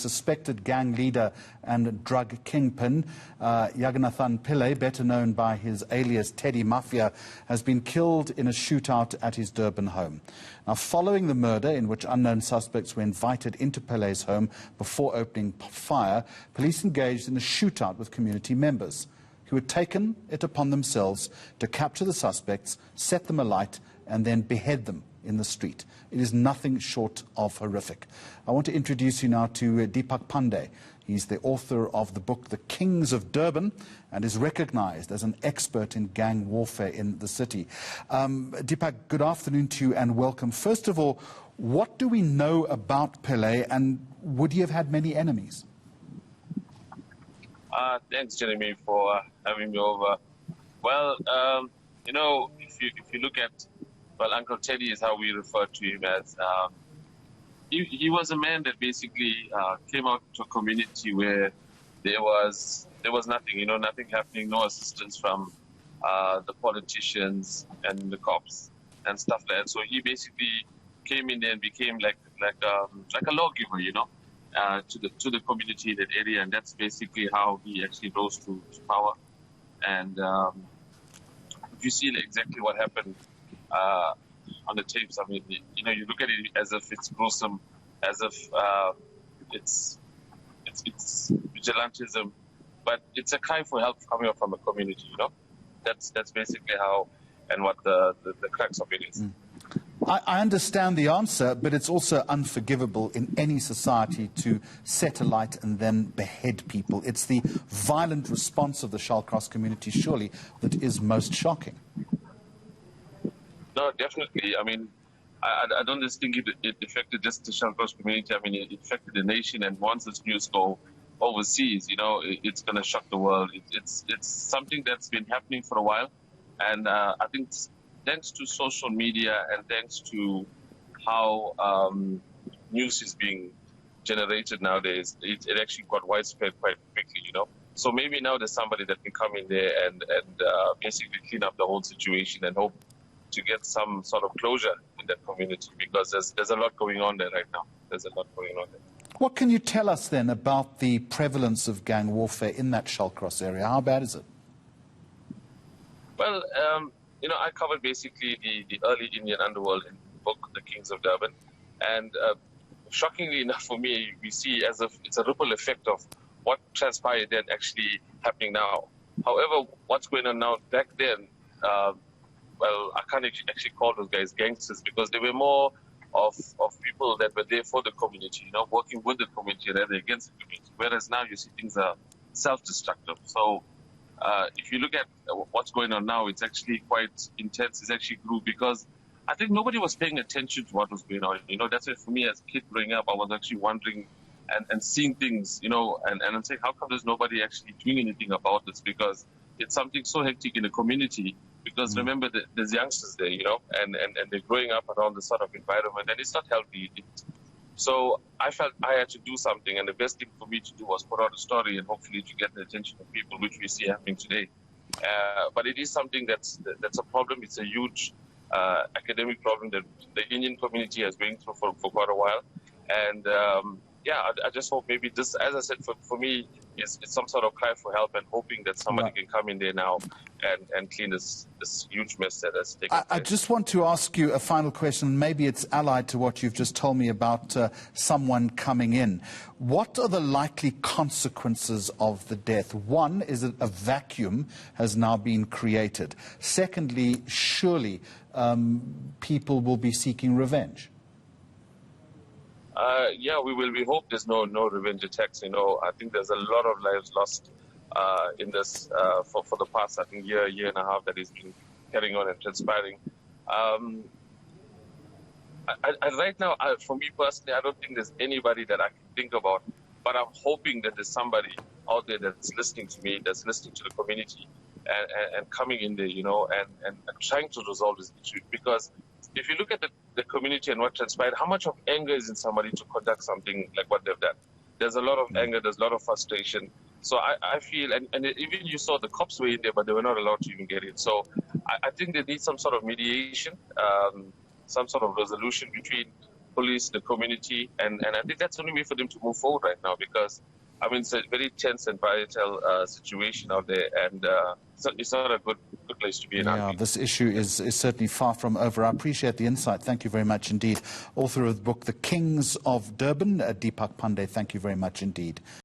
suspected gang leader and drug kingpin, Yaganathan Pillay, better known by his alias Teddy Mafia, has been killed in a shootout at his Durban home. Now, following the murder, in which unknown suspects were invited into Pillay's home before opening fire, police engaged in a shootout with community members, who had taken it upon themselves to capture the suspects, set them alight, and then behead them in the street. It is nothing short of horrific. I want to introduce you now to Deepak Panday. He's the author of the book The Kings of Durban and is recognized as an expert in gang warfare in the city. Deepak, good afternoon to you and welcome. First of all, what do we know about Pillay, and would he have had many enemies? Thanks, Jeremy, for having me over. Well, you know, if you look at, well, Uncle Teddy is how we refer to him as. He was a man that basically came out to a community where there was nothing, you know, nothing happening, no assistance from the politicians and the cops and stuff like that. So he basically came in there and became like a lawgiver, you know. To the community in that area, and that's basically how he actually rose to power. And if you see exactly what happened on the tapes, I mean, you know, you look at it as if it's gruesome, as if it's vigilantism, but it's a cry for help coming up from a community. You know, that's basically how and what the crux of it is. I understand the answer, but it's also unforgivable in any society to set alight and then behead people. It's the violent response of the Shallcross community, surely, that is most shocking. No, definitely. I mean, I don't just think it affected just the Shallcross community. I mean, it affected the nation, and once this news go overseas, you know, it's going to shock the world. It's something that's been happening for a while, and I think thanks to social media and thanks to how news is being generated nowadays, it actually got widespread quite quickly, you know. So maybe now there's somebody that can come in there and basically clean up the whole situation and hope to get some sort of closure in that community, because there's a lot going on there right now. There's a lot going on there. What can you tell us then about the prevalence of gang warfare in that Shallcross area? How bad is it? Well, you know, I covered basically the early Indian underworld in the book, The Kings of Durban. And shockingly enough for me, we see as if it's a ripple effect of what transpired then actually happening now. However, what's going on now, back then, well, I can't actually call those guys gangsters, because they were more of people that were there for the community, you know, working with the community rather than against the community. Whereas now you see things are self-destructive. So if you look at what's going on now, it's actually quite intense. It's actually grew because I think nobody was paying attention to what was going on. You know, that's why for me as a kid growing up, I was actually wondering and seeing things, you know, and I'm saying, how come there's nobody actually doing anything about this? Because it's something so hectic in the community. Because remember, there's youngsters there, you know, and they're growing up around this sort of environment, and it's not healthy. So I felt I had to do something, and the best thing for me to do was put out a story and hopefully to get the attention of people, which we see happening today. But it is something that's a problem. It's a huge academic problem that the Indian community has been through for quite a while. And yeah, I just hope maybe this, as I said, for me, it's some sort of cry for help and hoping that somebody can come in there now and clean this huge mess that has taken place. I just want to ask you a final question. Maybe it's allied to what you've just told me about someone coming in. What are the likely consequences of the death? One, is that a vacuum has now been created. Secondly, surely people will be seeking revenge. Yeah, we will. We hope there's no revenge attacks. You know, I think there's a lot of lives lost in this for the past, I think, year and a half that has been carrying on and transpiring. Right now, for me personally, I don't think there's anybody that I can think about, but I'm hoping that there's somebody out there that's listening to me, that's listening to the community, and coming in there, you know, and trying to resolve this issue. Because if you look at the community and what transpired, how much of anger is in somebody to conduct something like what they've done? There's a lot of anger, there's a lot of frustration. So I feel, and even you saw the cops were in there, but they were not allowed to even get in. So I think they need some sort of mediation, some sort of resolution between police, the community, and I think that's the only way for them to move forward right now, because I mean, it's a very tense and volatile situation out there, and it's not a good place to be in. Yeah, this issue is certainly far from over. I appreciate the insight. Thank you very much indeed. Author of the book, The Kings of Durban, Deepak Panday, thank you very much indeed.